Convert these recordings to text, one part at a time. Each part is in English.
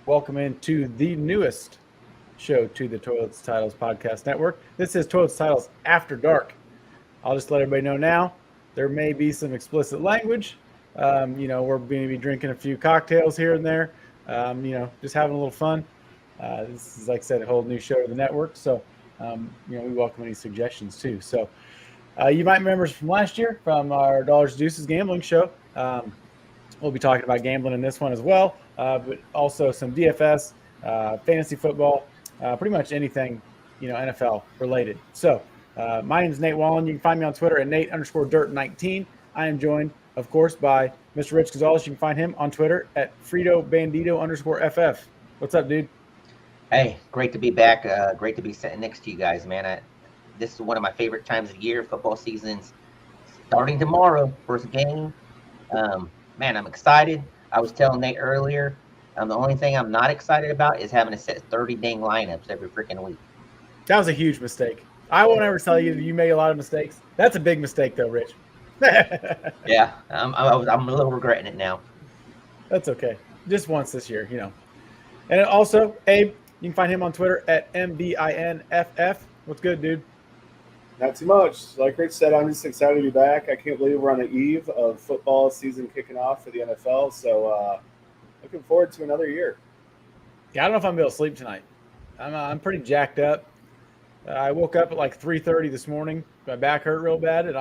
Welcome into the newest show to the Toilets Titles Podcast Network. This is Toilets Titles After Dark. I'll just let everybody know now, there may be some explicit language. We're going to be drinking a few cocktails here and there, just having a little fun. This is, like I said, a whole new show to the network. So, we welcome any suggestions too. So, you might remember us from last year from our Dollars Deuces gambling show. We'll be talking about gambling in this one as well, but also some DFS, fantasy football, pretty much anything, NFL related. So my name is Nate Wallen. You can find me on Twitter at Nate_Dirt19. I am joined, of course, by Mr. Rich Gonzalez. You can find him on Twitter at FritoBandito_FF. What's up, dude? Hey, great to be back. Great to be sitting next to you guys, man. This is one of my favorite times of the year. Football season's starting tomorrow. First game. Man, I'm excited. I was telling Nate earlier, the only thing I'm not excited about is having to set 30 dang lineups every freaking week. That was a huge mistake. I won't ever tell you that you made a lot of mistakes. That's a big mistake, though, Rich. Yeah, I'm a little regretting it now. That's okay. Just once this year, And also, Abe, you can find him on Twitter at MBINFF. What's good, dude? Not too much. Like Rich said, I'm just excited to be back. I can't believe we're on the eve of football season kicking off for the NFL. So looking forward to another year. Yeah, I don't know if I'm going to be able to sleep tonight. I'm pretty jacked up. I woke up at like 3:30 this morning. My back hurt real bad, and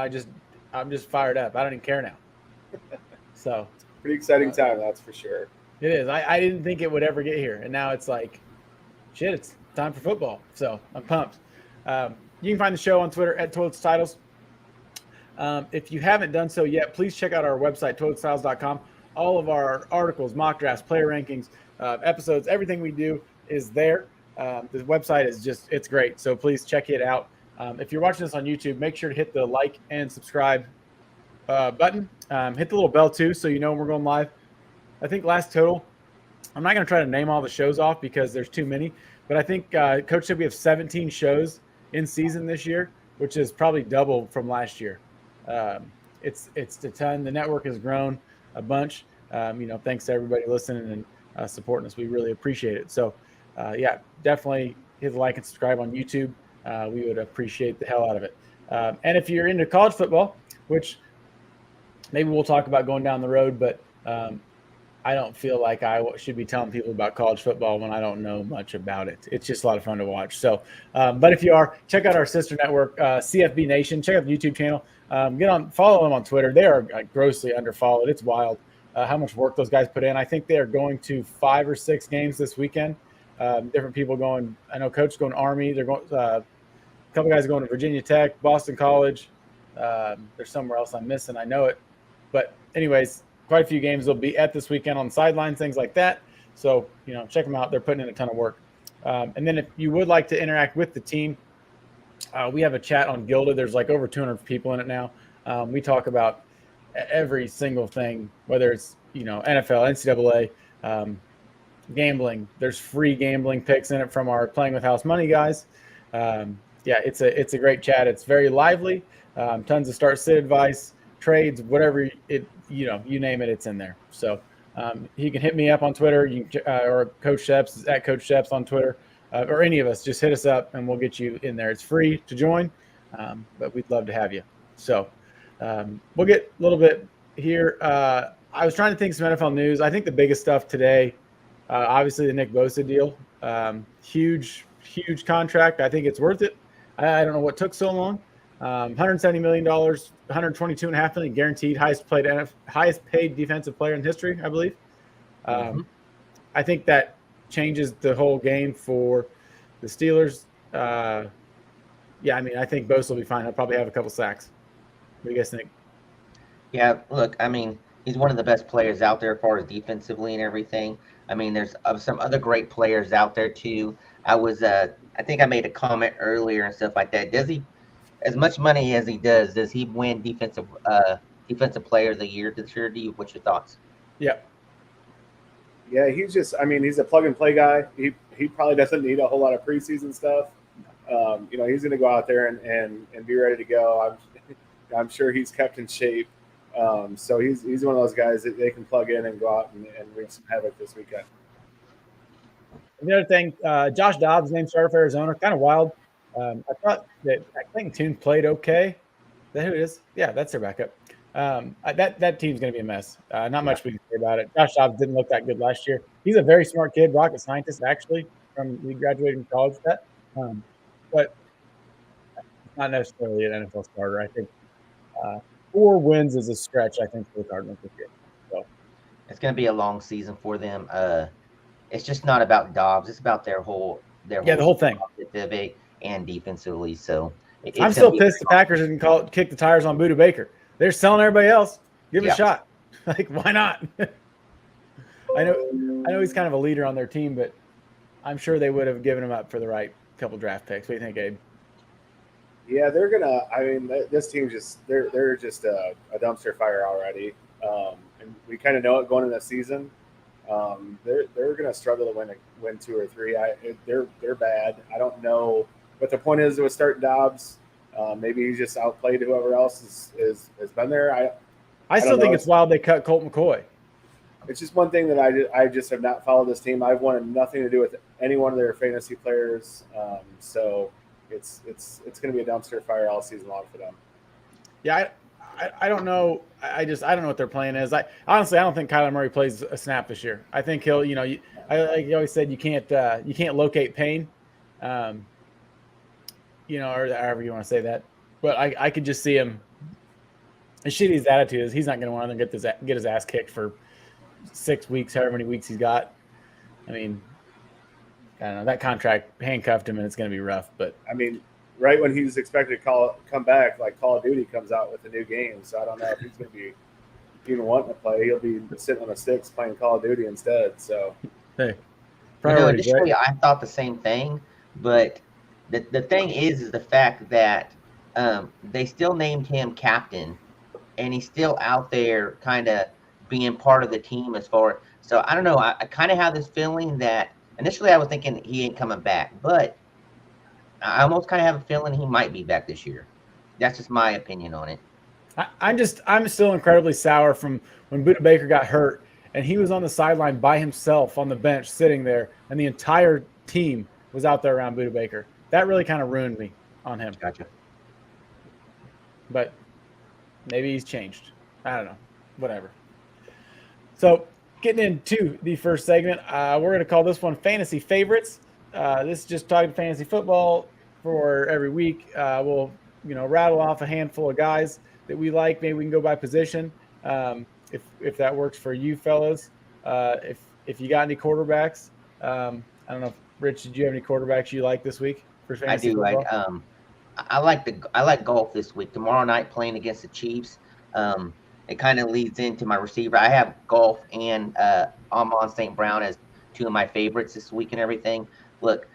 I'm just fired up. I don't even care now. So pretty exciting time, that's for sure. It is. I didn't think it would ever get here, and now it's like, shit, it's time for football. So I'm pumped. You can find the show on Twitter at Toilets Titles. If you haven't done so yet, please check out our website, toiletstyles.com. All of our articles, mock drafts, player rankings, episodes, everything we do is there. The website is it's great. So please check it out. If you're watching this on YouTube, make sure to hit the like and subscribe button. Hit the little bell too, so you know when we're going live. I think last total, I'm not going to try to name all the shows off because there's too many, but I think Coach said we have 17 shows in season this year, which is probably double from last year. It's a ton. The network has grown a bunch. Thanks to everybody listening and supporting us. We really appreciate it. So, definitely hit the like and subscribe on YouTube. We would appreciate the hell out of it. And if you're into college football, which maybe we'll talk about going down the road, but I don't feel like I should be telling people about college football when I don't know much about it. It's just a lot of fun to watch. So, but if you are, check out our sister network, CFB Nation. Check out the YouTube channel. Follow them on Twitter. They are grossly underfollowed. It's wild how much work those guys put in. I think they are going to 5 or 6 games this weekend. Different people going. I know Coach is going to Army. They're going. A couple guys are going to Virginia Tech, Boston College. There's somewhere else I'm missing. I know it, but anyways. Quite a few games they'll be at this weekend on the sidelines, things like that. So, check them out. They're putting in a ton of work. And then if you would like to interact with the team, we have a chat on Gilda. There's like over 200 people in it now. We talk about every single thing, whether it's, NFL, NCAA, gambling. There's free gambling picks in it from our Playing with House Money guys. It's a great chat. It's very lively. Tons of start-sit advice, trades, whatever you name it, it's in there. So you can hit me up on Twitter, or Coach Sheps is at Coach Sheps on Twitter, or any of us. Just hit us up and we'll get you in there. It's free to join, but we'd love to have you. So we'll get a little bit here. I was trying to think some NFL news. I think the biggest stuff today, obviously the Nick Bosa deal, huge contract. I think it's worth it. I don't know what took so long. $170 million, $122.5 million guaranteed, highest paid defensive player in history, I believe. I think that changes the whole game for the Steelers. I think Bosa will be fine. He'll probably have a couple sacks. What do you guys think? Yeah, look, he's one of the best players out there as far as defensively and everything. There's some other great players out there too. I think I made a comment earlier and stuff like that. Does he? As much money as he does he win defensive player of the year this year? What's your thoughts? Yeah, he's just, he's a plug and play guy. He probably doesn't need a whole lot of preseason stuff. He's going to go out there and be ready to go. I'm sure he's kept in shape. So he's one of those guys that they can plug in and go out and wreak some havoc this weekend. The other thing, Josh Dobbs, named starter for Arizona, kind of wild. I think Tune played okay. Is that who it is? Yeah, that's their backup. That team's going to be a mess. Not much we can say about it. Josh Dobbs didn't look that good last year. He's a very smart kid, rocket scientist, actually. He graduated from college with that. But not necessarily an NFL starter. I think 4 wins is a stretch, I think, for the Cardinals this year. So It's going to be a long season for them. It's just not about Dobbs. It's about their whole the whole thing, offensively and defensively. So I'm still pissed the Packers didn't kick the tires on Buda Baker. They're selling everybody else. Give it a shot. Like, why not? I know he's kind of a leader on their team, but I'm sure they would have given him up for the right couple draft picks. What do you think, Abe? Yeah, they're gonna. I mean, this team they're just a dumpster fire already, and we kind of know it going into the season. They're gonna struggle to win 2 or 3. They're bad. I don't know what the point is with starting Dobbs. Maybe he's just outplayed whoever else has been there. I still think it's wild they cut Colt McCoy. It's just one thing that I just have not followed this team. I've wanted nothing to do with any one of their fantasy players. So it's going to be a dumpster fire all season long for them. Yeah, I don't know. I don't know what their plan is. Honestly, I don't think Kyler Murray plays a snap this year. I think he'll, like you always said, you can't locate pain, or however you want to say that. But I could just see him. As shitty his attitude is, he's not going to want to get his ass kicked for 6 weeks, however many weeks he's got. I mean, I don't know. That contract handcuffed him, and it's going to be rough. But I mean, right when he's expected to come back, like Call of Duty comes out with a new game, so I don't know if he's going to be even wanting to play. He'll be sitting on the sticks playing Call of Duty instead. So, hey, initially I thought the same thing, but the thing is the fact that they still named him captain, and he's still out there kind of being part of the team as far. So I don't know. I kind of have this feeling that initially I was thinking he ain't coming back, but I almost kind of have a feeling he might be back this year. That's just my opinion on it. I'm still incredibly sour from when Buda Baker got hurt and he was on the sideline by himself on the bench sitting there, and the entire team was out there around Buda Baker. That really kind of ruined me on him. Gotcha. But maybe he's changed. I don't know. Whatever. So getting into the first segment, we're going to call this one Fantasy Favorites. This is just talking fantasy football for every week. We'll rattle off a handful of guys that we like. Maybe we can go by position if that works for you fellas. If you got any quarterbacks, I don't know. Rich, did you have any quarterbacks you like this week for fantasy football? I like golf this week. Tomorrow night playing against the Chiefs. It kind of leads into my receiver. I have golf and Amon St. Brown as 2 of my favorites this week and everything. Look,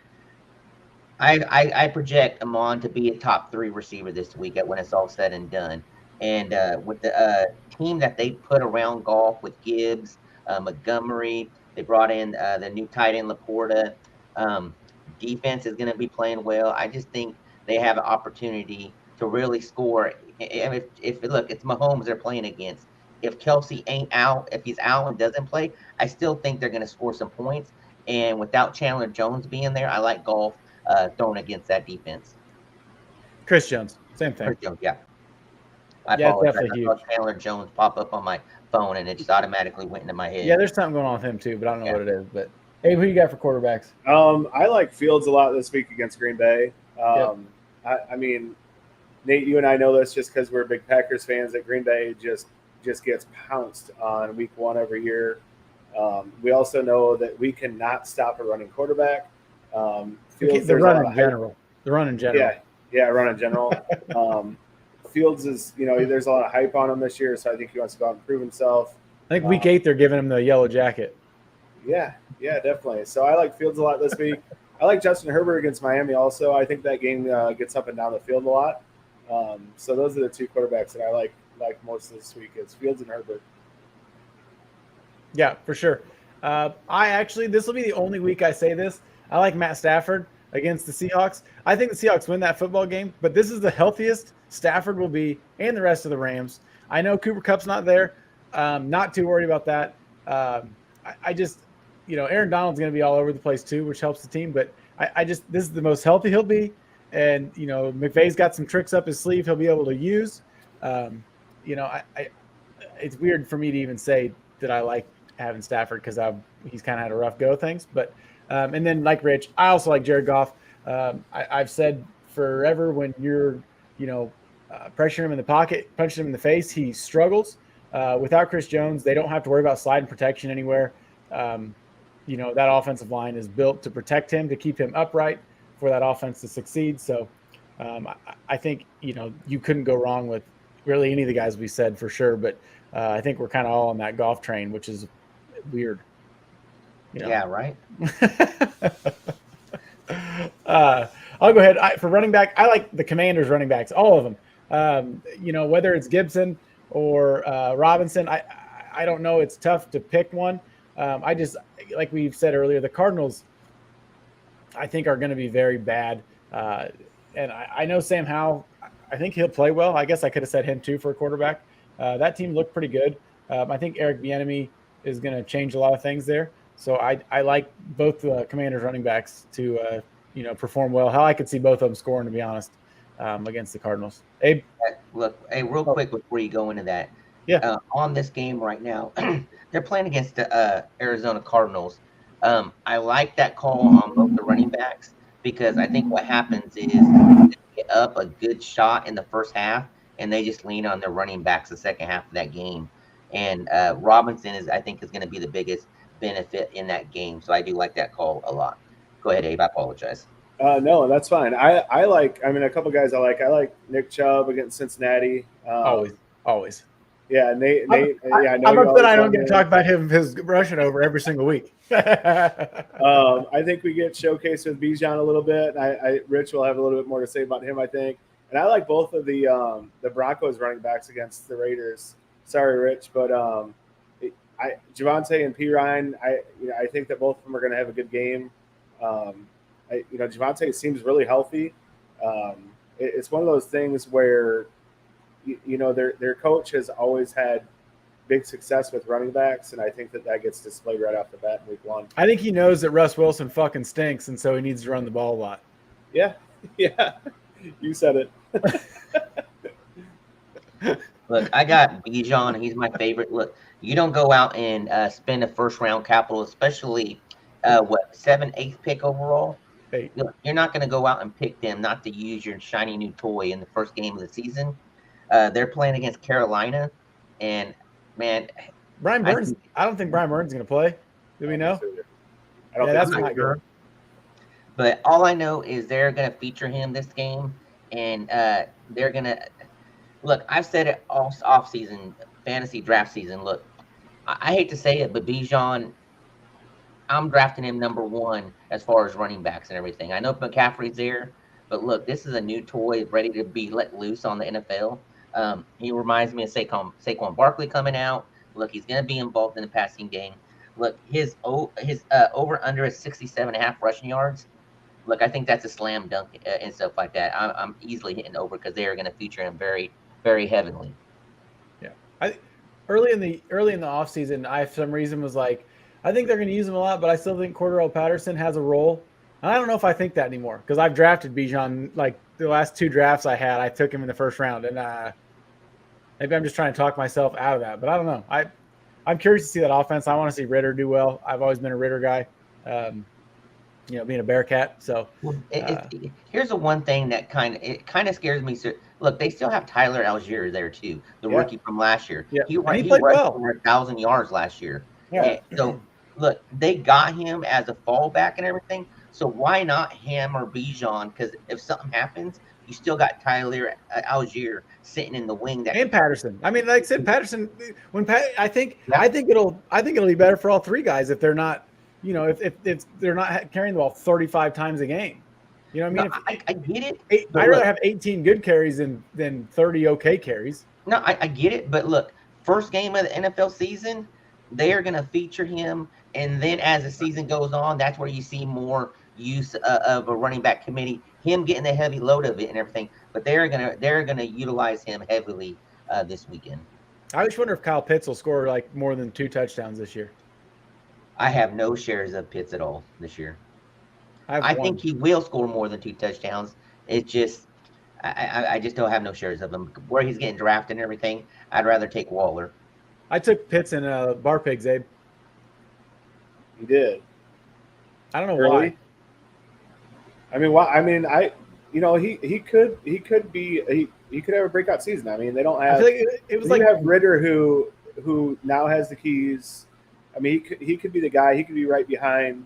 I project Amon to be a top 3 receiver this week when it's all said and done. And with the team that they put around golf with Gibbs, Montgomery, they brought in the new tight end Laporta. Defense is going to be playing well. I just think they have an opportunity to really score. If it's Mahomes they're playing against. If Kelsey ain't out, if he's out and doesn't play, I still think they're going to score some points. And without Chandler Jones being there, I like golf throwing against that defense. Chris Jones, same thing. Chris Jones, yeah. Definitely huge. Chandler Jones pop up on my phone, and it just automatically went into my head. Yeah, there's something going on with him too, but I don't know what it is. But hey, who you got for quarterbacks? I like Fields a lot this week against Green Bay. I mean, Nate, you and I know this just because we're big Packers fans, that Green Bay just gets pounced on week 1 every year. We also know that we cannot stop a running quarterback. The run in general. Yeah, run in general. Fields is, there's a lot of hype on him this year, so I think he wants to go out and prove himself. I think week 8 they're giving him the yellow jacket. Yeah, definitely. So I like Fields a lot this week. I like Justin Herbert against Miami also. I think that game gets up and down the field a lot. So those are the 2 quarterbacks that I like most this week is Fields and Herbert. Yeah, for sure. This will be the only week I say this. I like Matt Stafford against the Seahawks. I think the Seahawks win that football game, but this is the healthiest Stafford will be and the rest of the Rams. I know Cooper Kupp's not there. Not too worried about that. Aaron Donald's going to be all over the place too, which helps the team. But this is the most healthy he'll be. And, McVay's got some tricks up his sleeve he'll be able to use. It's weird for me to even say that I like having Stafford because he's kind of had a rough go of things. But and then like Rich, I also like Jared Goff. I've said forever when you're, pressuring him in the pocket, punching him in the face, he struggles. Without Chris Jones, they don't have to worry about slide and protection anywhere. That offensive line is built to protect him, to keep him upright for that offense to succeed. So I think, you couldn't go wrong with really any of the guys we said for sure. But I think we're kind of all on that Goff train, which is weird. Yeah, right. I'll go ahead. For running back, I like the Commanders running backs, all of them. Whether it's Gibson or Robinson, I don't know. It's tough to pick one. I just, like we've said earlier, the Cardinals, I think, are going to be very bad. And I know Sam Howell, I think he'll play well. I guess I could have said him too for a quarterback. That team looked pretty good. I think Eric Bieniemy is going to change a lot of things there. So I like both the Commanders running backs to, perform well. How I could see both of them scoring, to be honest, against the Cardinals. Abe? Look, hey, real quick before you go into that. Yeah. On this game right now, they're playing against the Arizona Cardinals. I like that call on both the running backs because I think what happens is they get up a good shot in the first half and they just lean on their running backs the second half of that game. And Robinson I think is going to be the biggest benefit in that game. So I do like that call a lot. Go ahead, Abe. I apologize. No, that's fine. I like a couple guys I like Nick Chubb against Cincinnati. Always. Yeah, Nate. Yeah, I'm upset I don't get to talk about his rushing over every single week. I think we get showcased with Bijan a little bit. Rich will have a little bit more to say about him, I think. And I like both of the Broncos running backs against the Raiders. Sorry, Rich, but Javonte and P. Ryan, I think that both of them are going to have a good game. Javonte seems really healthy. It's one of those things where their coach has always had big success with running backs, and I think that gets displayed right off the bat in week one. I think he knows that Russ Wilson fucking stinks, and so he needs to run the ball a lot. Yeah, you said it. Look, I got Bijan. He's my favorite. Look, you don't go out and spend a first-round capital, especially 7th, 8th pick overall. You're not going to go out and pick them not to use your shiny new toy in the first game of the season. They're playing against Carolina, and man, Brian Burns. I don't think Brian Burns is going to play. Do we know? I don't think that's so. not good. But all I know is they're going to feature him this game, and they're going to look. I've said it all off season, fantasy draft season. Look, I hate to say it, but Bijan, I'm drafting him number 1 as far as running backs and everything. I know McCaffrey's there, but look, this is a new toy ready to be let loose on the NFL. He reminds me of Saquon Barkley coming out. Look, he's going to be involved in the passing game. Look, his over under is 67.5 rushing yards. Look, I think that's a slam dunk and stuff like that. I'm easily hitting over because they are going to feature him very, very heavily. Yeah, early in the offseason, I for some reason was like, I think they're going to use him a lot, but I still think Cordarrelle Patterson has a role. And I don't know if I think that anymore because I've drafted Bijan like the last 2 drafts I had. I took him in the first round, and maybe I'm just trying to talk myself out of that. But I don't know. I'm curious to see that offense. I want to see Ritter do well. I've always been a Ritter guy, being a Bearcat. So here's the one thing that kind of scares me. So, look, they still have Tyler Algier there too, the rookie from last year. Yeah. He played rushed well. over 1,000 yards last year. Yeah. And so, look, they got him as a fallback and everything. So why not him or Bijan? Because if something happens, you still got Tyler Algier sitting in the wing. And Patterson. I mean, like I said, Patterson. I think it'll be better for all 3 guys if they're not, if they're not carrying the ball 35 times a game. You know what I mean? I get it. I'd rather have 18 good carries than 30 okay carries. No, I get it. But look, first game of the NFL season, they are going to feature him. And then as the season goes on, that's where you see more use of a running back committee, him getting the heavy load of it and everything. But they're gonna utilize him heavily this weekend. I just wonder if Kyle Pitts will score like more than 2 touchdowns this year. I have no shares of Pitts at all this year. I have I one. think he will score more than 2 touchdowns. It's just I just don't have no shares of him. Where he's getting drafted and everything, I'd rather take Waller. I took Pitts in bar pigs, Abe. He did I don't know early. why. I mean, why? I mean, he could he could have a breakout season. I mean, they don't I have. feel like it was You like have Ritter who now has the keys. I mean, he could be the guy. He could be right behind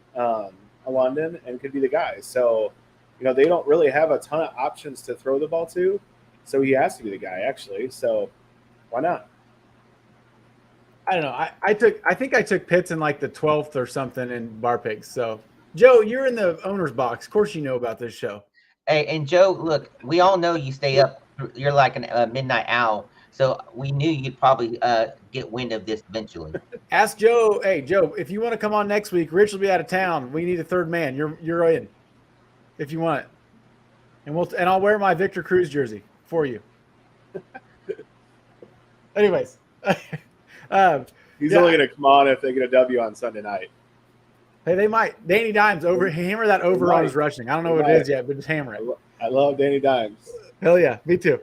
London and could be the guy. So, they don't really have a ton of options to throw the ball to. So he has to be the guy, actually. So why not? I don't know. I think I took Pitts in like the 12th or something in bar pigs. So Joe, you're in the owner's box. Of course you know about this show. Hey, and Joe, look, we all know you stay up. You're like a midnight owl, so we knew you'd probably get wind of this eventually. Ask Joe. Hey, Joe, if you want to come on next week, Rich will be out of town. We need a third man. You're in, if you want it, and I'll wear my Victor Cruz jersey for you. Anyways, He's only going to come on if they get a W on Sunday night. Hey, they might. Danny Dimes hammer that over on his rushing. I don't know what it is yet, but just hammer it. I love Danny Dimes. Hell yeah, me too.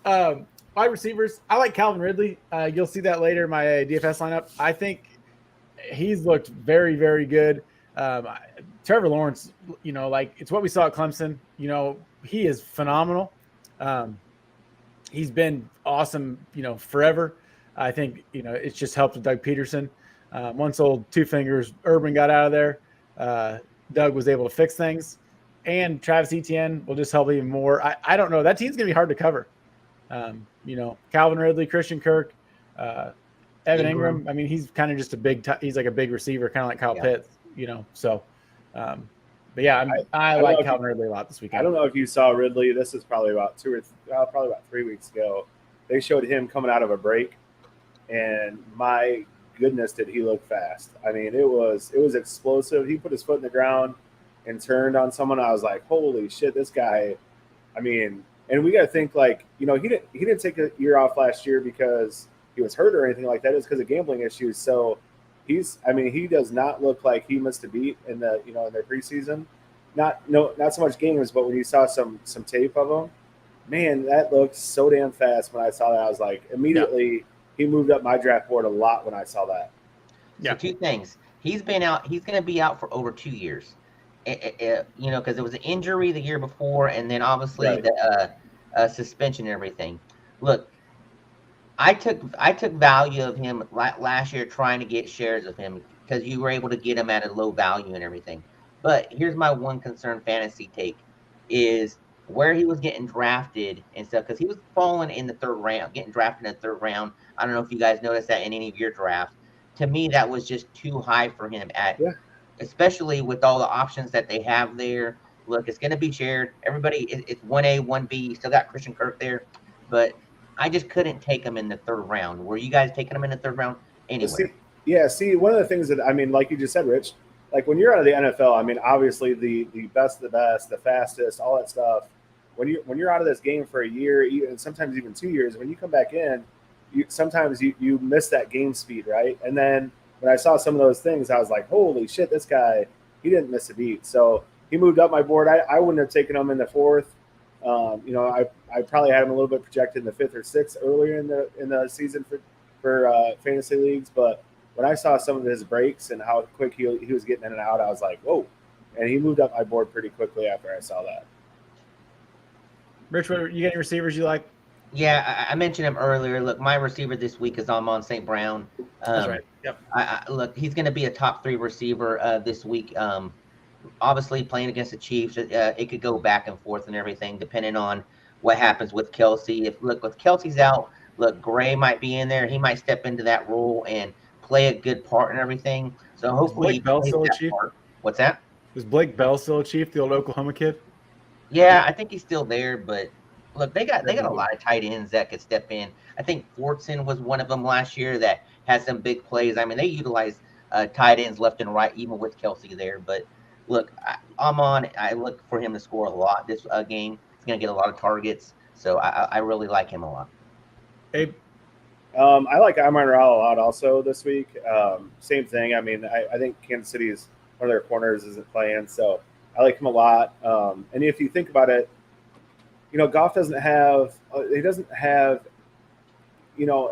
Wide receivers, I like Calvin Ridley. You'll see that later in my DFS lineup. I think he's looked very, very good. Trevor Lawrence, it's what we saw at Clemson. He is phenomenal. He's been awesome, forever. I think, it's just helped with Doug Peterson. Once old Two Fingers Urban got out of there, Doug was able to fix things. And Travis Etienne will just help even more. I don't know. That team's going to be hard to cover. Calvin Ridley, Christian Kirk, Evan Ingram. I mean, he's kind of just he's like a big receiver, kind of like Kyle Pitts, So, but yeah, I like Calvin Ridley a lot this weekend. I don't know if you saw Ridley. This is probably about 3 weeks ago. They showed him coming out of a break, and my goodness, did he look fast? I mean, it was explosive. He put his foot in the ground and turned on someone. I was like, holy shit, this guy. I mean, and we got to think he didn't take a year off last year because he was hurt or anything like that. It's because of gambling issues. So he does not look like he missed a beat in the in their preseason. Not so much games, but when you saw some tape of him, man, that looked so damn fast. When I saw that, I was like, immediately he moved up my draft board a lot when I saw that. Yeah. So 2 things. He's been out. He's going to be out for over 2 years. Because it was an injury the year before, and then obviously the suspension and everything. Look, I took value of him last year trying to get shares of him because you were able to get him at a low value and everything. But here's my one concern fantasy take is where he was getting drafted and stuff, because he was falling in the 3rd round, getting drafted in the 3rd round. I don't know if you guys noticed that in any of your drafts. To me, that was just too high for him especially with all the options that they have there. Look, it's going to be shared. Everybody, it's 1A, 1B. You still got Christian Kirk there. But I just couldn't take him in the 3rd round. Were you guys taking him in the 3rd round anyway? See, one of the things that, I mean, like you just said, Rich, like when you're out of the NFL, I mean, obviously the best of the best, the fastest, all that stuff. When you're out of this game for a year, and sometimes even 2 years, when you come back in, sometimes you miss that game speed, right? And then when I saw some of those things, I was like, holy shit, this guy, he didn't miss a beat. So he moved up my board. I wouldn't have taken him in the 4th. I probably had him a little bit projected in the 5th or 6th earlier in the season for fantasy leagues. But when I saw some of his breaks and how quick he was getting in and out, I was like, whoa. And he moved up my board pretty quickly after I saw that. Rich, you got any receivers you like? Yeah, I mentioned him earlier. Look, my receiver this week is Amon St. Brown. That's right. Yep. Look, he's going to be a top 3 receiver this week. Obviously, playing against the Chiefs, it could go back and forth and everything, depending on what happens with Kelsey. With Kelsey's out, Gray might be in there. He might step into that role and play a good part and everything. So hopefully, Blake Bell still a Chief? What's that? Is Blake Bell still a Chief, the old Oklahoma kid? Yeah, I think he's still there, but look, they got a lot of tight ends that could step in. I think Fortson was one of them last year that had some big plays. I mean, they utilize tight ends left and right, even with Kelsey there. But look, I look for him to score a lot this game. He's going to get a lot of targets, so I really like him a lot. Abe? I like Amon-Ra a lot also this week. Same thing. I mean, I think Kansas City's one of their corners isn't playing, so I like him a lot. And if you think about it, Goff doesn't have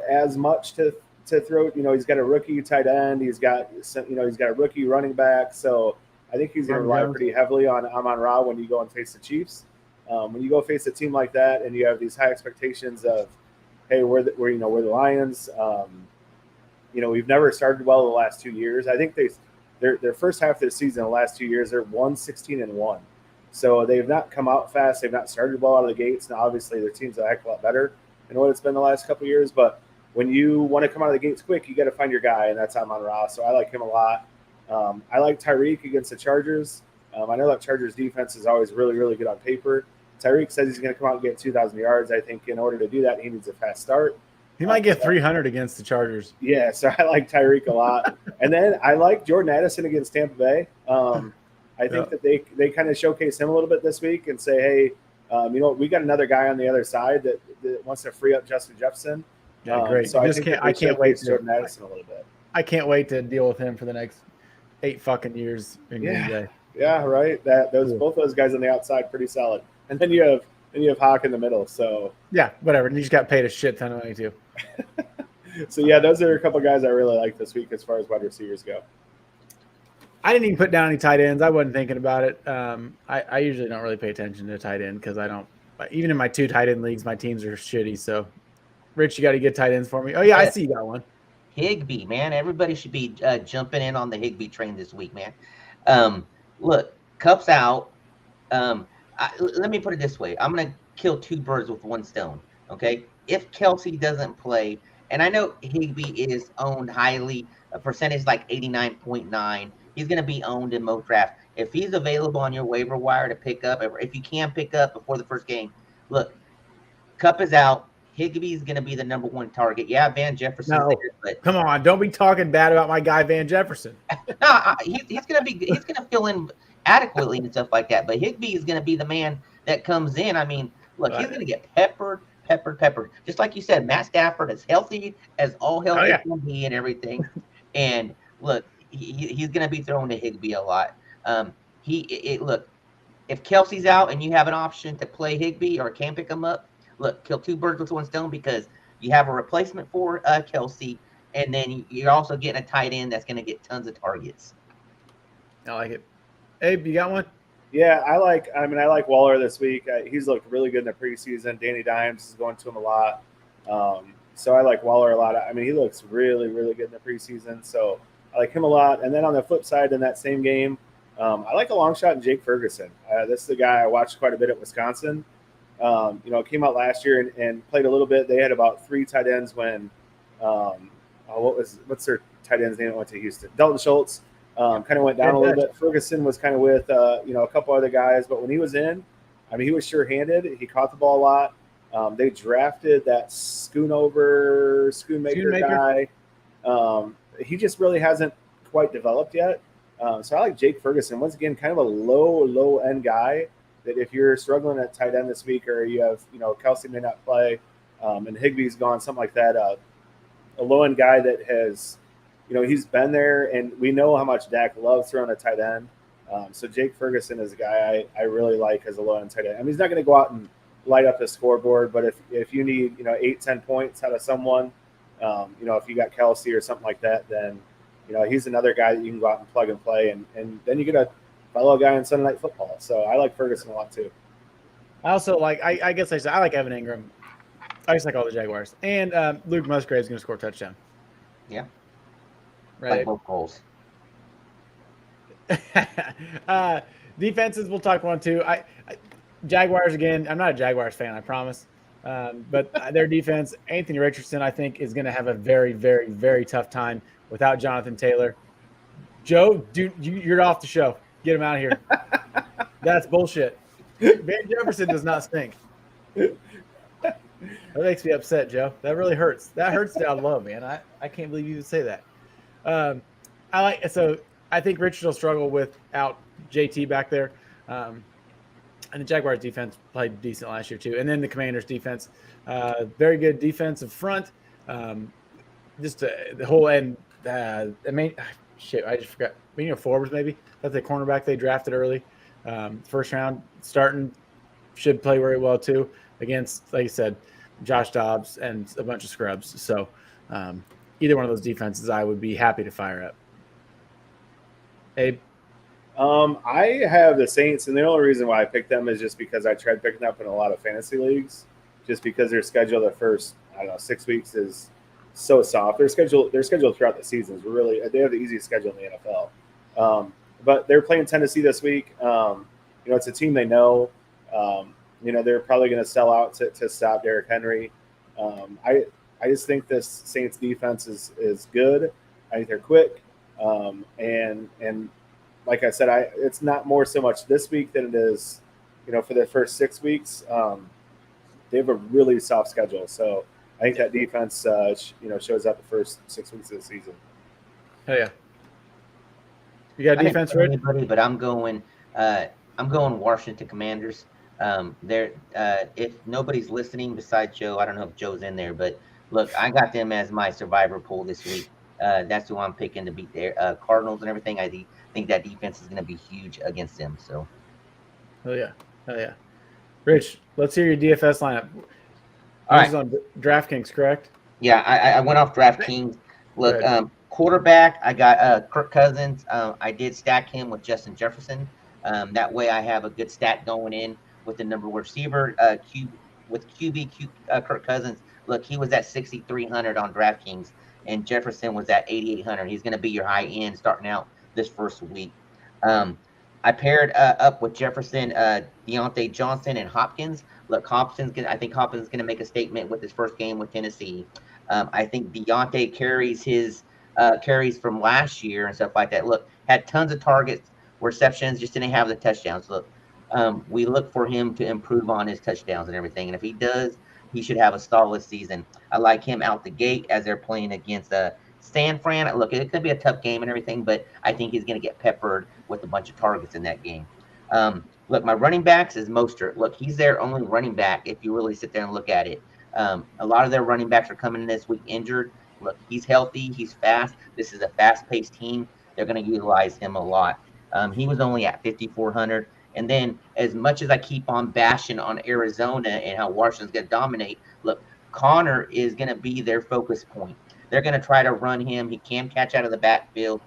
as much to throw. He's got a rookie tight end. He's got a rookie running back. So I think he's going to rely pretty heavily on Amon-Ra when you go and face the Chiefs. When you go face a team like that and you have these high expectations of, hey, we're the Lions. We've never started well the last 2 years. I think their first half of their season, the last 2 years, they're 1-16-1. So they've not come out fast. They've not started well out of the gates. Now, obviously, their team's a heck of a lot better than what it's been the last couple of years. But when you want to come out of the gates quick, you got to find your guy, and that's Amon-Ra. So I like him a lot. I like Tyreek against the Chargers. I know that Chargers defense is always really, really good on paper. Tyreek says he's going to come out and get 2,000 yards. I think in order to do that, he needs a fast start. He might get 300 against the Chargers. Yeah, so I like Tyreek a lot. And then I like Jordan Addison against Tampa Bay. I think that they kind of showcase him a little bit this week and say, hey, we got another guy on the other side that wants to free up Justin Jefferson. Yeah, great. So I can't wait to Jordan Addison a little bit. I can't wait to deal with him for the next 8 fucking years in Green Bay. Yeah, right. Both those guys on the outside pretty solid. And then you have Hawk in the middle. So yeah, whatever. And he just got paid a shit ton of money too. So yeah, those are a couple of guys I really like this week as far as wide receivers go. I didn't even put down any tight ends. I wasn't thinking about it. I usually don't really pay attention to tight end because I don't. Even in my 2 tight end leagues, my teams are shitty. So, Rich, you got to get tight ends for me. Oh yeah, I see you got one. Higbee, man. Everybody should be jumping in on the Higbee train this week, man. Look, Cup's out. Let me put it this way. I'm going to kill 2 birds with 1 stone, okay? If Kelsey doesn't play, and I know Higbee is owned highly, a percentage like 89.9. He's going to be owned in most drafts. If he's available on your waiver wire to pick up, if you can pick up before the first game, look, Cup is out. Higbee is going to be the number 1 target. Yeah, Van Jefferson. No, come on, don't be talking bad about my guy Van Jefferson. No, he's going to fill in adequately and stuff like that. But Higbee is going to be the man that comes in. I mean, look, he's going to get peppered. Just like you said, Matt Stafford is healthy as all healthy can be and everything. And look, he's going to be thrown to Higbee a lot. Look, if Kelsey's out and you have an option to play Higbee or can pick him up, look, kill 2 birds with 1 stone because you have a replacement for Kelsey, and then you're also getting a tight end that's going to get tons of targets. I like it. Abe, you got one? Yeah, I like Waller this week. He's looked really good in the preseason. Danny Dimes is going to him a lot. So I like Waller a lot. I mean, he looks really, really good in the preseason. So I like him a lot. And then on the flip side, in that same game, I like a long shot in Jake Ferguson. This is the guy I watched quite a bit at Wisconsin. Came out last year and played a little bit. They had about 3 tight ends when what's their tight end's name that went to Houston? Dalton Schultz. Kind of went down a little bit. Ferguson was kind of with a couple other guys, but when he was in, I mean, he was sure-handed. He caught the ball a lot. They drafted that Schoonmaker guy. He just really hasn't quite developed yet. So I like Jake Ferguson. Once again, kind of a low end guy that if you're struggling at tight end this week or you have, Kelsey may not play and Higbee's gone, something like that, a low end guy that has, he's been there and we know how much Dak loves throwing a tight end. So Jake Ferguson is a guy I really like as a low end tight end. I mean, he's not going to go out and light up the scoreboard, but if you need, 8-10 points out of someone, if you got Kelsey or something like that, then, he's another guy that you can go out and plug and play. And then you get a fellow guy in Sunday Night Football. So I like Ferguson a lot too. I also like, I guess I like Evan Ingram. I just like all the Jaguars. And Luke Musgrave's going to score a touchdown. Yeah. Right. Like both goals. Defenses, we'll talk one too. Jaguars again. I'm not a Jaguars fan, I promise. But their defense, Anthony Richardson, I think, is going to have a very, very, very tough time without Jonathan Taylor. Joe, dude, you're off the show. Get him out of here. That's bullshit. Van Jefferson does not stink. That makes me upset, Joe. That really hurts. That hurts down low, man. I can't believe you would say that. I think Richard will struggle without JT back there. And the Jaguars defense played decent last year too. And then the Commanders defense, very good defensive front. Just the whole end. I mean, shit, I just forgot. Forbes maybe. That's the cornerback they drafted early, first round, starting, should play very well too against, like I said, Josh Dobbs and a bunch of scrubs. So either one of those defenses, I would be happy to fire up. Abe? I have the Saints, and the only reason why I picked them is just because I tried picking up in a lot of fantasy leagues, just because their schedule the first 6 weeks is so soft. Their schedule throughout the season is really, they have the easiest schedule in the NFL. But they're playing Tennessee this week. It's a team they know. They're probably going to sell out to stop Derrick Henry. I just think this Saints defense is good. I think they're quick. And like I said, it's not more so much this week than it is, for the first 6 weeks. They have a really soft schedule. So I think that defense, shows up the first 6 weeks of the season. Hell yeah. You got defense, Rich? But I'm going Washington Commanders. If nobody's listening besides Joe, I don't know if Joe's in there, but look, I got them as my survivor pool this week. That's who I'm picking to beat their Cardinals and everything. I think that defense is going to be huge against them. So, hell yeah. Rich, let's hear your DFS lineup. All right. This is on DraftKings, correct? Yeah, I went off DraftKings. Look, quarterback, I got Kirk Cousins. I did stack him with Justin Jefferson. That way I have a good stack going in with the number one receiver. Kirk Cousins. Look, he was at 6,300 on DraftKings, and Jefferson was at 8,800. He's going to be your high end starting out this first week. I paired up with Jefferson, Deontay Johnson, and Hopkins. Look, I think Hopkins is going to make a statement with his first game with Tennessee. I think Deontay carries from last year and stuff like that. Look, had tons of targets, receptions, just didn't have the touchdowns. Look, we look for him to improve on his touchdowns and everything. And if he does, he should have a solid season. I like him out the gate as they're playing against San Fran. Look, it could be a tough game and everything, but I think he's going to get peppered with a bunch of targets in that game. Look, my running backs is Mostert. Look, he's their only running back if you really sit there and look at it. A lot of their running backs are coming in this week injured. Look, he's healthy. He's fast. This is a fast-paced team. They're going to utilize him a lot. He was only at 5,400. And then as much as I keep on bashing on Arizona and how Washington's going to dominate, look, Connor is going to be their focus point. They're going to try to run him. He can catch out of the backfield.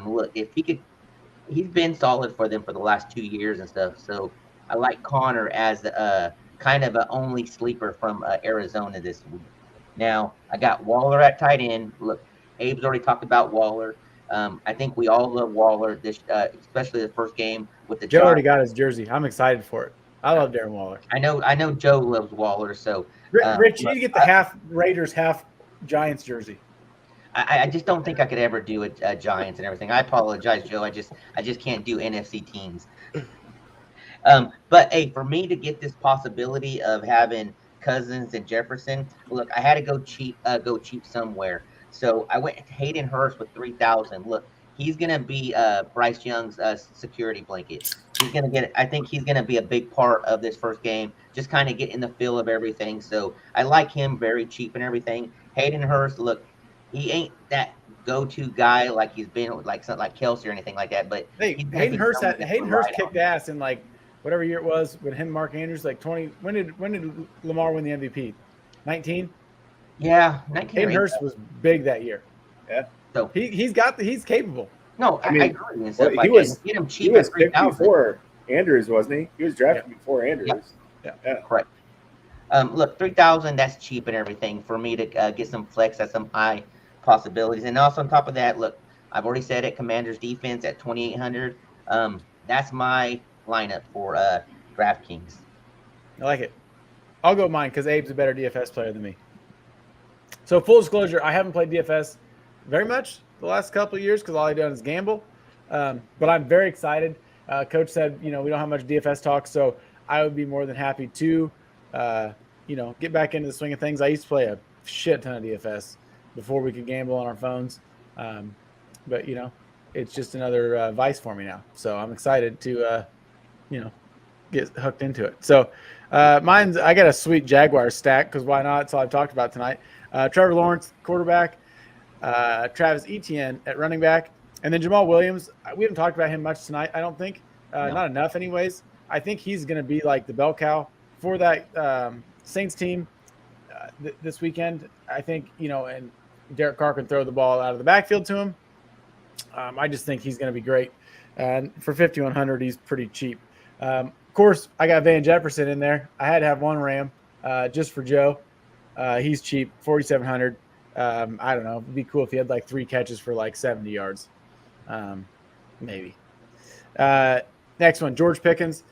Look, if he could, he's been solid for them for the last 2 years and stuff. So I like Connor as kind of an only sleeper from Arizona this week. Now, I got Waller at tight end. Look, Abe's already talked about Waller. I think we all love Waller, especially the first game with the Joe Giants. already got his jersey. I'm excited for it. I love Darren Waller. I know Joe loves Waller. So, Rich, you need to get the half Raiders, half Giants jersey. I just don't think I could ever do a Giants and everything. I apologize, Joe. I just can't do NFC teams. But hey, for me to get this possibility of having Cousins and Jefferson, look, I had to go cheap somewhere. So I went Hayden Hurst with 3,000. Look, he's gonna be Bryce Young's security blanket. I think he's gonna be a big part of this first game. Just kind of get in the feel of everything. So I like him very cheap and everything. Hayden Hurst, look, he ain't that go-to guy like he's been like something like Kelsey or anything like that. But hey, Hayden Hurst kicked ass in like whatever year it was with him, Mark Andrews, like 20. When did Lamar win the MVP? 19. Yeah, 19. Hayden Hurst was big that year. Yeah. So he's capable. No, I agree. And stuff he like was that. Get him cheap. He was picked before Andrews, wasn't he? He was drafted before Andrews. Yeah. Correct. Look, 3,000, that's cheap and everything for me to get some flex at some high possibilities. And also on top of that, look, I've already said it, Commanders defense at 2,800. That's my lineup for DraftKings. I like it. I'll go mine because Abe's a better DFS player than me. So full disclosure, I haven't played DFS very much the last couple of years because all I've done is gamble. But I'm very excited. Coach said, we don't have much DFS talk, so I would be more than happy to, get back into the swing of things. I used to play a shit ton of DFS before we could gamble on our phones. But, it's just another vice for me now. So I'm excited to, get hooked into it. So I got a sweet Jaguar stack because why not? That's all I've talked about tonight. Trevor Lawrence, quarterback. Travis Etienne at running back. And then Jamal Williams. We haven't talked about him much tonight, I don't think. No. Not enough anyways. I think he's going to be like the bell cow for that Saints team this weekend. I think, and Derek Carr can throw the ball out of the backfield to him. I just think he's going to be great. And for 5,100, he's pretty cheap. Of course, I got Van Jefferson in there. I had to have one Ram just for Joe. He's cheap, 4,700. I don't know. It'd be cool if he had like 3 catches for like 70 yards. Maybe. Next one, George Pickens.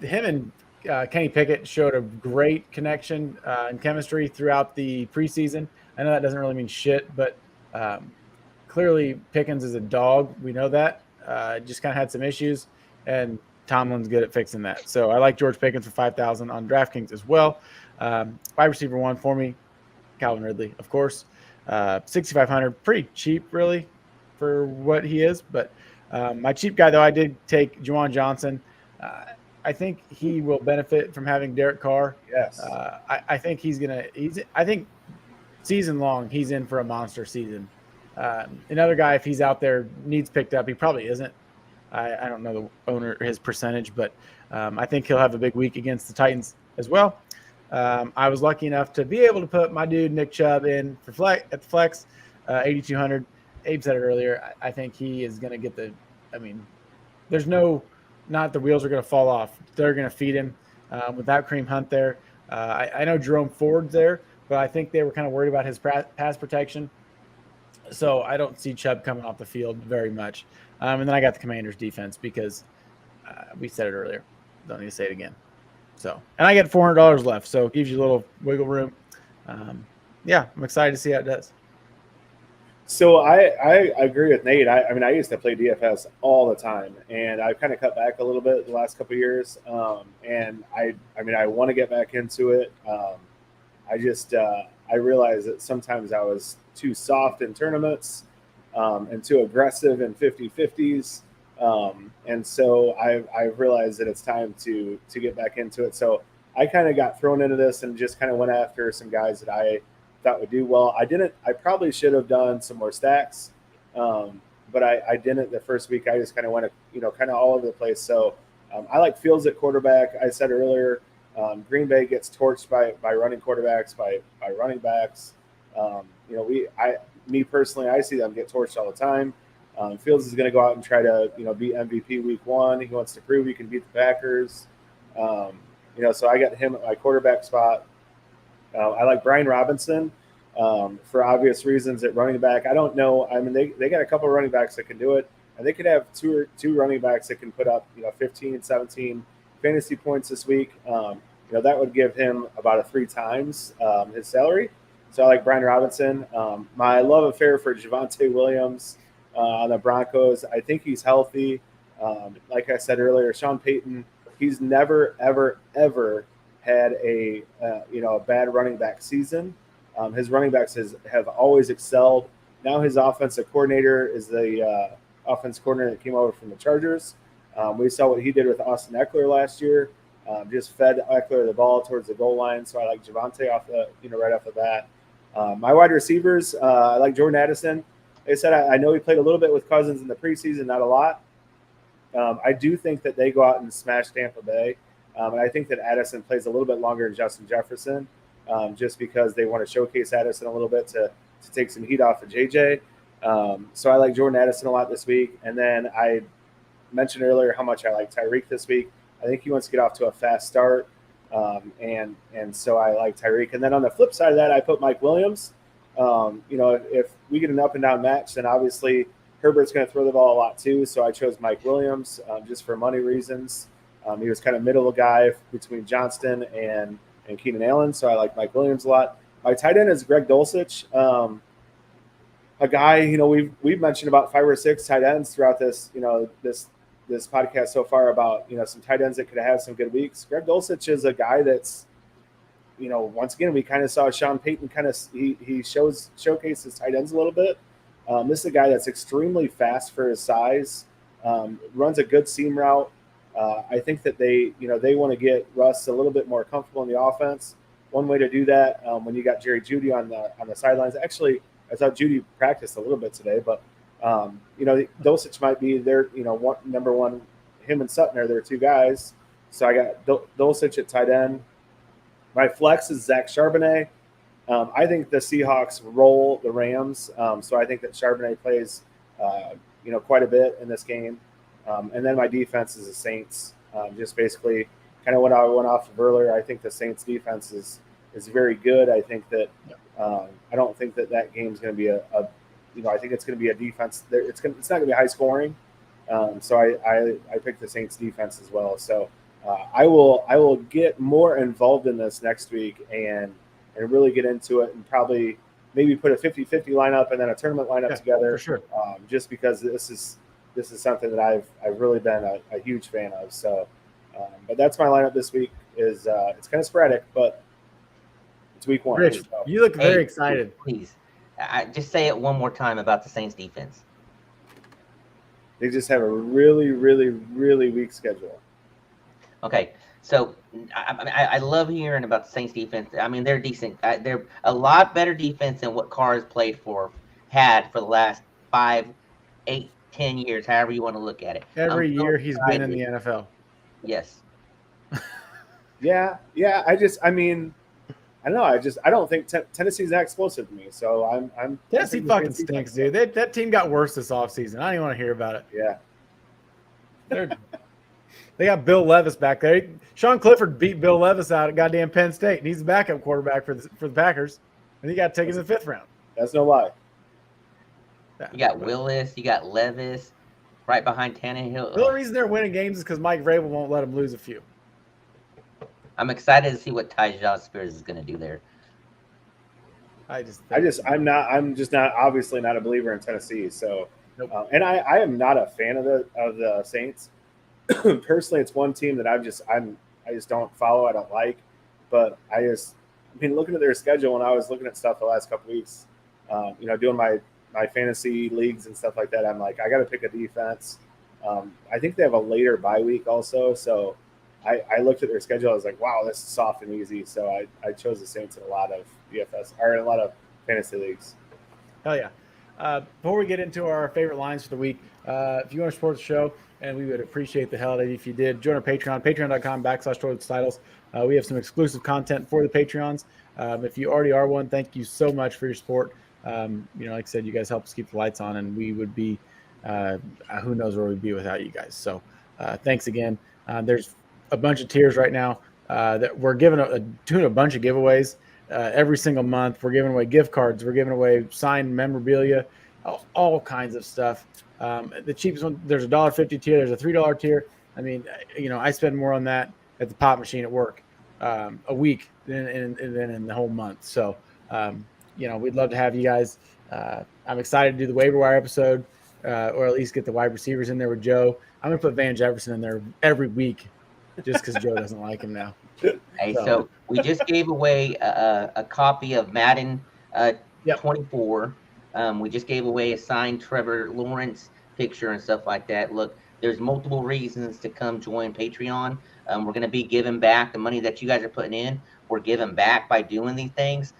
Him and Kenny Pickett showed a great connection and chemistry throughout the preseason. I know that doesn't really mean shit, but clearly Pickens is a dog. We know that. Just kind of had some issues, and Tomlin's good at fixing that. So I like George Pickens for 5,000 on DraftKings as well. Wide receiver 1 for me, Calvin Ridley, of course. 6,500, pretty cheap, really, for what he is. But my cheap guy, though, I did take Juwan Johnson. I think he will benefit from having Derek Carr. Yes. I think I think season long, he's in for a monster season. Another guy, if he's out there, needs picked up. He probably isn't. I don't know the owner, his percentage, but I think he'll have a big week against the Titans as well. I was lucky enough to be able to put my dude Nick Chubb in for at the flex, 8,200. Abe said it earlier. I think he is going to get there's not the wheels are going to fall off. They're going to feed him without Kareem Hunt there. I know Jerome Ford's there, but I think they were kind of worried about his pass protection. So I don't see Chubb coming off the field very much. And then I got the Commanders defense because we said it earlier. Don't need to say it again. So, and I get $400 left, so it gives you a little wiggle room. Yeah, I'm excited to see how it does. So I agree with Nate. I used to play DFS all the time, and I've kind of cut back a little bit the last couple of years. And I want to get back into it. I realized that sometimes I was too soft in tournaments and too aggressive in 50-50s. And so I've realized that it's time to get back into it. So I kind of got thrown into this and just kind of went after some guys that I thought would do well. I probably should have done some more stacks, but I didn't the first week. I just kind of went, kind of all over the place. So I like Fields at quarterback. I said earlier, Green Bay gets torched by running quarterbacks, by running backs. Me personally, I see them get torched all the time. Fields is going to go out and try to, beat MVP week 1. He wants to prove he can beat the Packers. So I got him at my quarterback spot. I like Brian Robinson for obvious reasons at running back. I don't know. They got a couple of running backs that can do it, and they could have two running backs that can put up, 15, 17 fantasy points this week. That would give him about 3 times his salary. So I like Brian Robinson. My love affair for Javonte Williams on the Broncos. I think he's healthy. Like I said earlier, Sean Payton, he's never, ever, ever had a bad running back season. His running backs have always excelled. Now his offensive coordinator is the offense coordinator that came over from the Chargers. We saw what he did with Austin Eckler last year. Just fed Eckler the ball towards the goal line. So I like Javonte right off the bat. My wide receivers, I like Jordan Addison. Like I said, I know he played a little bit with Cousins in the preseason, not a lot. I do think that they go out and smash Tampa Bay. And I think that Addison plays a little bit longer than Justin Jefferson, just because they want to showcase Addison a little bit to take some heat off of JJ. So I like Jordan Addison a lot this week. And then I mentioned earlier how much I like Tyreek this week. I think he wants to get off to a fast start. And so I like Tyreek. And then on the flip side of that, I put Mike Williams. If we get an up and down match, then obviously Herbert's going to throw the ball a lot too. So I chose Mike Williams just for money reasons. He was kind of middle guy between Johnston and Keenan Allen. So I like Mike Williams a lot. My tight end is Greg Dulcich, a guy, we've mentioned about 5 or 6 tight ends throughout this podcast so far about, some tight ends that could have some good weeks. Greg Dulcich is a guy that's, once again, we kind of saw Sean Payton he showcased his tight ends a little bit. This is a guy that's extremely fast for his size, runs a good seam route. I think that they want to get Russ a little bit more comfortable in the offense. one way to do that when you got Jerry Jeudy on the sidelines. Actually, I thought Jeudy practiced a little bit today, but Dulcich might be there. Number one, him and Sutton are their two guys. So I got Dulcich at tight end. My flex is Zach Charbonnet. I think the Seahawks roll the Rams, so I think that Charbonnet plays, quite a bit in this game. And then my defense is the Saints. Just basically kind of what I went off of earlier. I think the Saints defense is very good. I think that I don't think that game's going to be I think it's going to be a defense. It's not going to be high scoring. So I picked the Saints defense as well. So I will get more involved in this next week and really get into it and probably maybe put a 50-50 lineup and then a tournament lineup together. For sure. Just because this is something that I've really been a huge fan of. So, but that's my lineup this week. It's kind of sporadic, but it's week 1. Rich, you look very excited. Please, just say it one more time about the Saints defense. They just have a really, really, really weak schedule. Okay, so I love hearing about the Saints defense. I mean, they're decent. They're a lot better defense than what Carr has had for the last 5, 8, 10 years, however you want to look at it. Every year he's been in the NFL. Yes. Yeah. I don't know. I don't think Tennessee's that explosive to me. So I'm Tennessee fucking stinks, dude. That team got worse this offseason. I don't even want to hear about it. Yeah. They got Bill Levis back there. Sean Clifford beat Bill Levis out at goddamn Penn State, and he's the backup quarterback for the Packers, and he got taken in the 5th round. That's no lie. You got Willis, you got Levis, right behind Tannehill. The only reason they're winning games is because Mike Vrabel won't let them lose a few. I'm excited to see what Tyjae Spears is going to do there. I'm just not obviously not a believer in Tennessee. So, nope. And I am not a fan of the Saints. Personally, it's one team that I just don't follow. I don't like, but looking at their schedule when I was looking at stuff the last couple weeks, doing my fantasy leagues and stuff like that, I'm like, I got to pick a defense. I think they have a later bye week also, so I looked at their schedule. I was like, wow, this is soft and easy. So I chose the Saints in a lot of DFS or in a lot of fantasy leagues. Hell yeah! Before we get into our favorite lines for the week, if you want to support the show, and we would appreciate the hell out of it if you did, join our Patreon, patreon.com/toiletstitles. We have some exclusive content for the Patreons. If you already are one, thank you so much for your support. Like I said, you guys help us keep the lights on, and we would be, who knows where we'd be without you guys. So thanks again. There's a bunch of tiers right now that we're doing a bunch of giveaways every single month. We're giving away gift cards. We're giving away signed memorabilia, all kinds of stuff. The cheapest one, there's a $1.50 tier. There's a $3 tier. I mean, I spend more on that at the pop machine at work a week than in the whole month. So, we'd love to have you guys. I'm excited to do the waiver wire episode, or at least get the wide receivers in there with Joe. I'm going to put Van Jefferson in there every week just because Joe doesn't like him now. Hey, so we just gave away a copy of Madden 24. We just gave away a signed Trevor Lawrence picture and stuff like that. Look, there's multiple reasons to come join Patreon. We're going to be giving back the money that you guys are putting in. We're giving back by doing these things.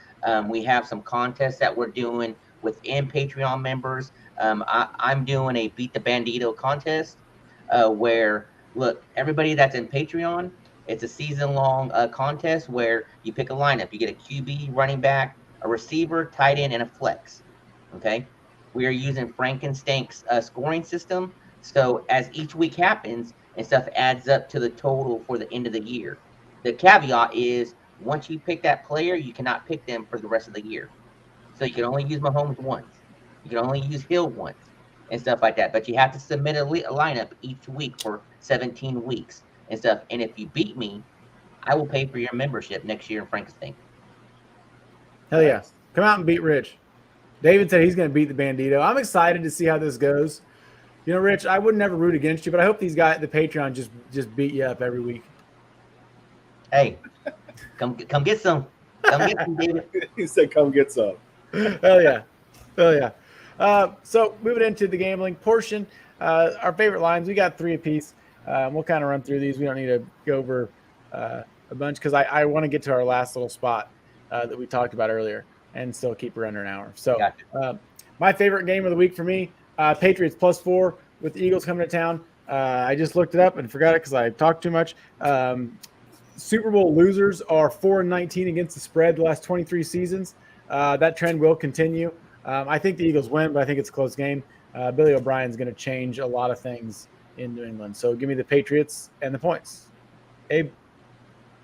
We have some contests that we're doing within Patreon members. I'm doing a Beat the Bandito contest where, look, everybody that's in Patreon, it's a season-long contest where you pick a lineup. You get a QB, running back, a receiver, tight end, and a flex. Okay, we are using Frankenstein's scoring system. So as each week happens and stuff adds up to the total for the end of the year. The caveat is once you pick that player, you cannot pick them for the rest of the year. So you can only use Mahomes once. You can only use Hill once and stuff like that. But you have to submit a lineup each week for 17 weeks and stuff. And if you beat me, I will pay for your membership next year in Frankenstein. Hell yeah. Come out and beat Rich. David said he's going to beat the Bandito. I'm excited to see how this goes. Rich, I would never root against you, but I hope these guys at the Patreon just beat you up every week. Hey, come get some. Come get some, David. He said, come get some. Hell yeah. Hell yeah. So moving into the gambling portion, our favorite lines, we got 3 apiece. We'll kind of run through these. We don't need to go over a bunch because I want to get to our last little spot that we talked about earlier and still keep her under an hour. So Gotcha. my favorite game of the week for me, Patriots +4 with the Eagles coming to town. I just looked it up and forgot it because I talked too much. Super Bowl losers are 4-19 against the spread the last 23 seasons. That trend will continue. I think the Eagles win, but I think it's a close game. Billy O'Brien's going to change a lot of things in New England. So give me the Patriots and the points. Abe?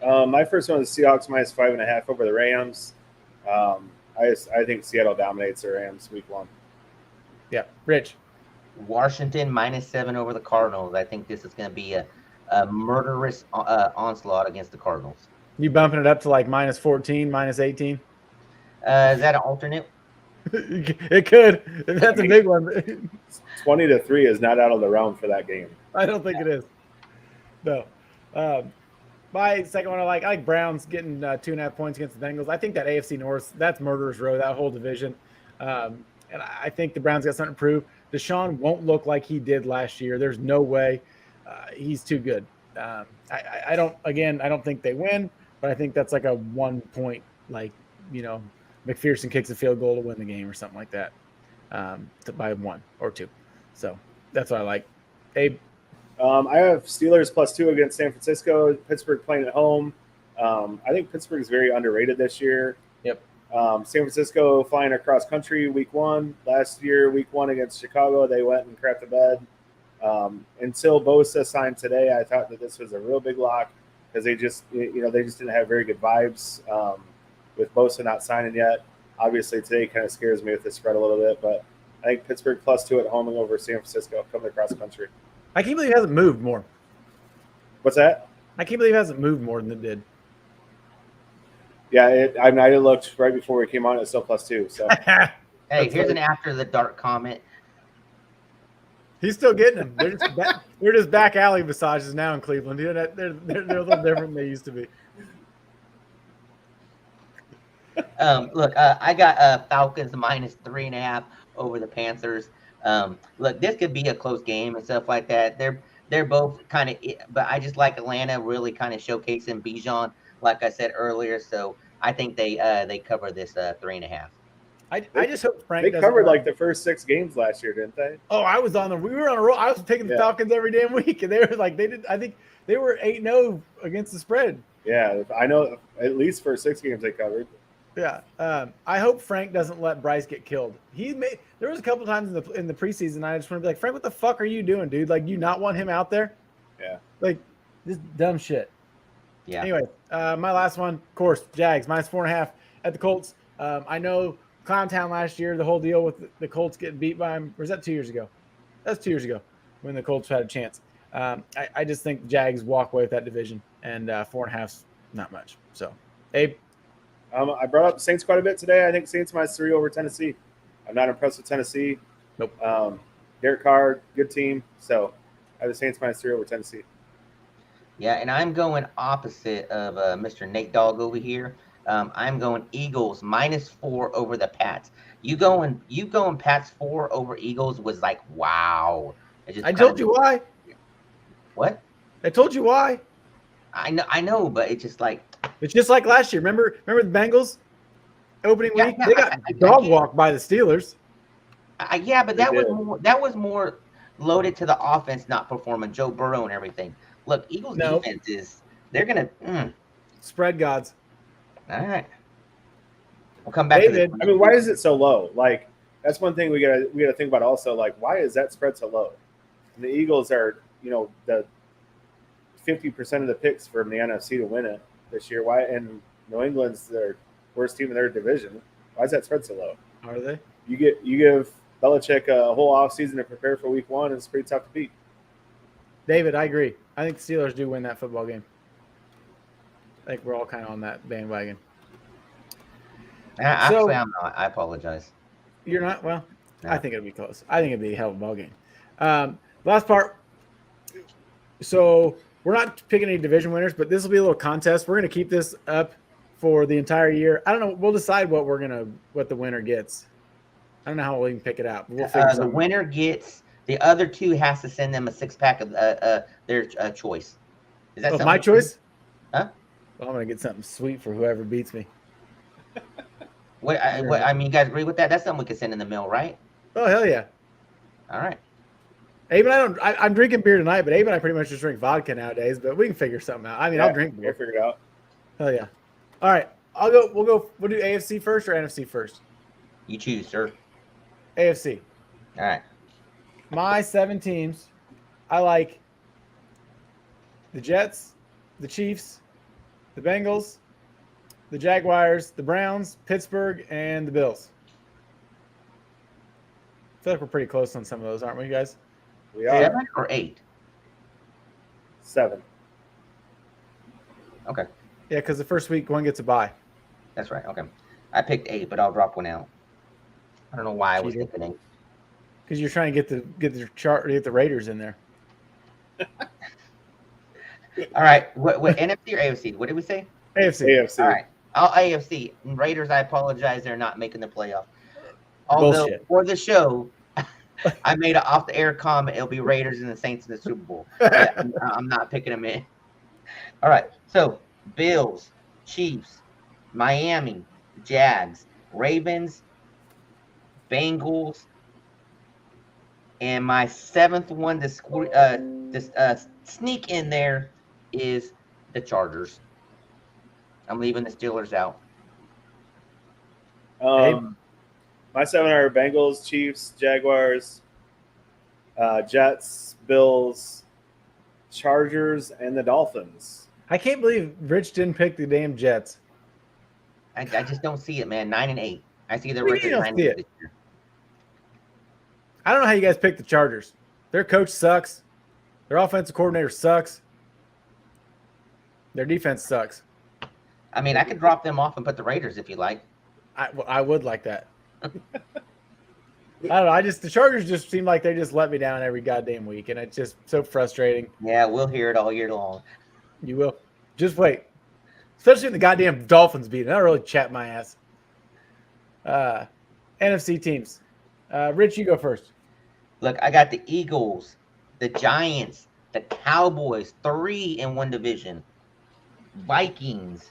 My first one is Seahawks -5.5 over the Rams. I think Seattle dominates the Rams week 1. Yeah. Rich? Washington -7 over the Cardinals. I think this is going to be a murderous onslaught against the Cardinals. You bumping it up to like -14, -18? Is that an alternate? It could. That's a big one. 20-3 is not out of the realm for that game. I don't think it is. No. My second one, I like Browns getting 2.5 points against the Bengals. I think that AFC North, that's murderer's row, that whole division. And I think the Browns got something to prove. Deshaun won't look like he did last year. There's no way. He's too good. I don't think they win, but I think that's like a 1 point, McPherson kicks a field goal to win the game or something like that, by 1 or 2. So that's what I like. Abe? I have Steelers +2 against San Francisco. Pittsburgh playing at home. I think Pittsburgh is very underrated this year. Yep. San Francisco flying across country week 1. Last year, week 1 against Chicago, they went and crapped the bed. Until Bosa signed today, I thought that this was a real big lock because they just didn't have very good vibes with Bosa not signing yet. Obviously, today kind of scares me with the spread a little bit, but I think Pittsburgh +2 at home and over San Francisco coming across country. I can't believe it hasn't moved more. What's that? I can't believe it hasn't moved more than it did. Yeah, I looked right before we came on. It's still +2. So Hey, here's an after the dark comment. He's still getting them. They're just back alley massages now in Cleveland. They're a little different than they used to be. Look, I got Falcons -3.5 over the Panthers. Look, this could be a close game and stuff like that. They're both kind of, but I just like Atlanta really kind of showcasing Bijan, like I said earlier. So I think they cover this 3.5. I just hope Frank. They covered like the first 6 games last year, didn't they? Oh, we were on a roll. I was picking the Falcons every damn week, and they were like I think they were 8-0 against the spread. Yeah, I know. At least for 6 games they covered. Yeah, I hope Frank doesn't let Bryce get killed. There was a couple times in the preseason I just want to be like, Frank, what the fuck are you doing, dude? Like, you not want him out there? Yeah, like this dumb shit. Yeah. Anyway, my last one, of course, Jags -4.5 at the Colts. I know Clown Town last year, the whole deal with the Colts getting beat by him. Or was that 2 years ago? That's 2 years ago when the Colts had a chance. I just think the Jags walk away with that division, and 4.5's not much. So, Abe? I brought up the Saints quite a bit today. I think Saints -3 over Tennessee. I'm not impressed with Tennessee. Nope. Derek Carr, good team. So I have the Saints -3 over Tennessee. Yeah, and I'm going opposite of Mr. Nate Dogg over here. I'm going Eagles -4 over the Pats. You going Pats 4 over Eagles was like, wow. I told you why. What? I told you why. I know, but it's just like. It's just like last year. Remember the Bengals opening week? They got dog walked by the Steelers. Yeah, but that was more loaded to the offense not performing, Joe Burrow and everything. Look, Eagles defense they're gonna spread gods. All right. We'll come back David, to this. I mean, why is it so low? Like, that's one thing we gotta think about also. Like, why is that spread so low? And the Eagles are, the 50% of the picks from the NFC to win it this year. Why? And New England's their worst team in their division. Why is that spread so low? Are they? You give Belichick a whole offseason to prepare for week 1, and it's pretty tough to beat. David, I agree. I think the Steelers do win that football game. I think we're all kind of on that bandwagon. Actually, I'm not. I apologize. You're not? Well, No. I think it'll be close. I think it'll be a hell of a ball game. Last part. So we're not picking any division winners, but this will be a little contest. We're going to keep this up for the entire year. I don't know. We'll decide what the winner gets. I don't know how we'll even pick it out. But we'll figure The winner gets. The other 2 has to send them a 6-pack of their choice. Is that my choice? Huh? Well, I'm gonna get something sweet for whoever beats me. I mean, you guys agree with that? That's something we could send in the mail, right? Oh hell yeah! All right. Abe and I don't. I'm drinking beer tonight, but Abe and I pretty much just drink vodka nowadays. But we can figure something out. I mean, I'll drink We'll beer. figure it out. Hell yeah! All right, I'll go. We'll do AFC first or NFC first. You choose, sir. AFC. All right. My 7 teams. I like the Jets, the Chiefs, the Bengals, the Jaguars, the Browns, Pittsburgh, and the Bills. I feel like we're pretty close on some of those, aren't we, guys? We are 7 or 8? 7. Okay. Yeah, because the first week one gets a bye. That's right. Okay. I picked 8, but I'll drop one out. I don't know why I was Cheater. thinking 8. Because you're trying to get the Raiders in there. All right. What NFC or AFC? What did we say? AFC. All right. All AFC. Raiders, I apologize. They're not making the playoff. Although Bullshit. for the show, I made an off-the-air comment. It'll be Raiders and the Saints in the Super Bowl. Yeah, I'm not picking them in. All right. So Bills, Chiefs, Miami, Jags, Ravens, Bengals, and my 7th one to sneak in there is the Chargers. I'm leaving the Steelers out. My 7 are Bengals, Chiefs, Jaguars, Jets, Bills, Chargers, and the Dolphins. I can't believe Rich didn't pick the damn Jets. I just don't see it, man. 9 and 8. I see the What do you record mean 9 you and don't 8 see this year. I don't know how you guys picked the Chargers. Their coach sucks. Their offensive coordinator sucks. Their defense sucks. I mean, I could drop them off and put the Raiders if you like. I would like that. I don't know. The Chargers just seem like they just let me down every goddamn week, and it's just so frustrating. Yeah, we'll hear it all year long. You will. Just wait. Especially when the goddamn Dolphins beat. That'll really chat my ass. NFC teams. Rich, you go first. Look, I got the Eagles, the Giants, the Cowboys, 3 in one division. Vikings,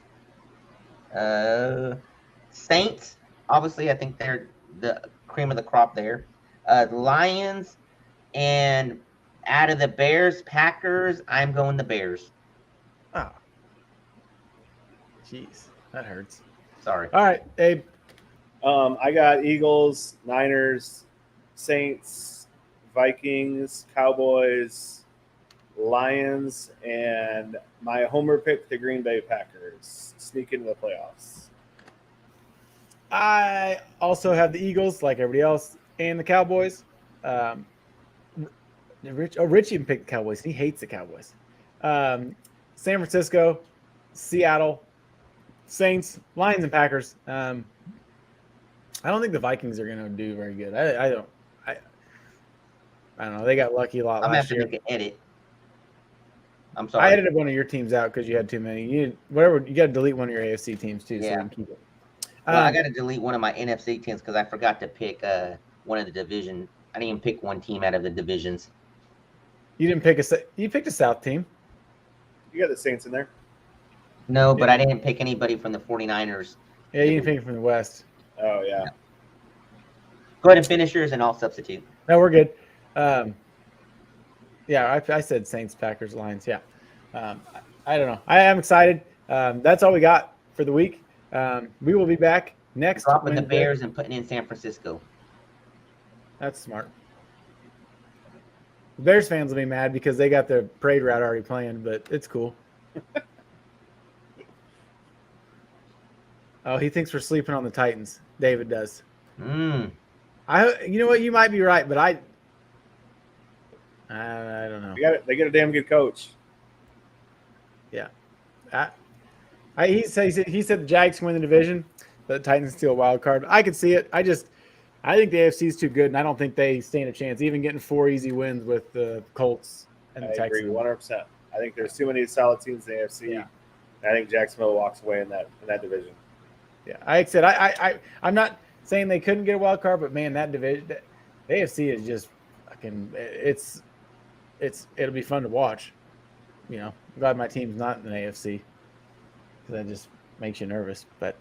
Saints. Obviously, I think they're the cream of the crop there. Lions, and out of the Bears, Packers, I'm going the Bears. Oh. Jeez. That hurts. Sorry. All right, Abe. I got Eagles, Niners, Saints, Vikings, Cowboys, Lions, and my homer pick, the Green Bay Packers, sneak into the playoffs. I also have the Eagles, like everybody else, and the Cowboys. Rich even picked the Cowboys. He hates the Cowboys. San Francisco, Seattle, Saints, Lions, and Packers. I don't think the Vikings are going to do very good. I don't know. They got lucky a lot I'm last year. going to have to make an edit. I'm sorry. I edited one of your teams out because you had too many. You got to delete one of your AFC teams too, so you can keep it. Well, I got to delete one of my NFC teams because I forgot to pick one of the division. I didn't even pick one team out of the divisions. You didn't pick you picked a South team. You got the Saints in there. No, but I didn't pick anybody from the 49ers. Yeah, you didn't pick it from the West. Oh, yeah. Go ahead and finish yours, and I'll substitute. No, we're good. Yeah, I said Saints, Packers, Lions. Yeah. I don't know. I am excited. That's all we got for the week. We will be back next. Dropping the Bears and putting in San Francisco. That's smart. The Bears fans will be mad because they got the parade route already planned, but it's cool. Oh, he thinks we're sleeping on the Titans. David does. You know what? You might be right, but I don't know. They get a damn good coach. Yeah. He said the Jags can win the division, but the Titans steal a wild card. I could see it. I think the AFC is too good, and I don't think they stand a chance, even getting 4 easy wins with the Colts and the Texans. I agree 100%. I think there's too many solid teams in the AFC. Yeah. I think Jacksonville walks away in that division. Yeah, like I said, I'm not saying they couldn't get a wild card, but man, that division, the AFC is just fucking. It'll be fun to watch. You know, I'm glad my team's not in the AFC That just makes you nervous. But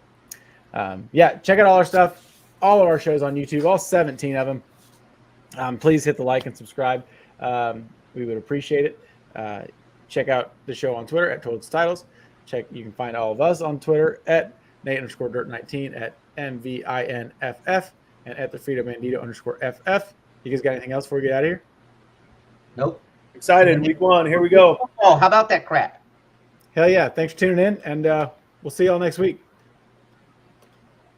yeah, check out all our stuff, all of our shows on YouTube, all 17 of them. Please hit the like and subscribe. We would appreciate it. Check out the show on Twitter at Total Titles. You can find all of us on Twitter at Nate_Dirt19, at MVINFF, and at the Freedom Bandito_FF. You guys got anything else before we get out of here? Nope. Excited. Week 1. Here we go. Oh, how about that crap? Hell yeah. Thanks for tuning in, and we'll see y'all next week.